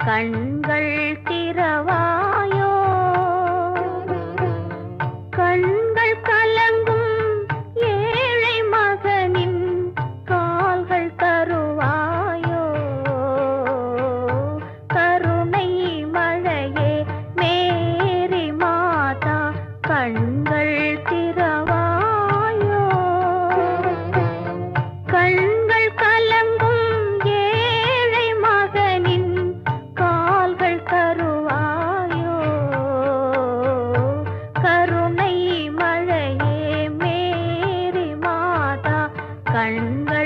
கண்கள் திறவாயோ கண்கள் கலங்கும் ஏழை மகனின் கால்கள் தருவாயோ கருணை மழையே மேரி மாதா கண்கள் திறவாயோ கண்கள் கலங்கும் ஏழை மகனின் கால்கள் தருவாயோ கருணை மழையே மேரி மாதா கண்கள்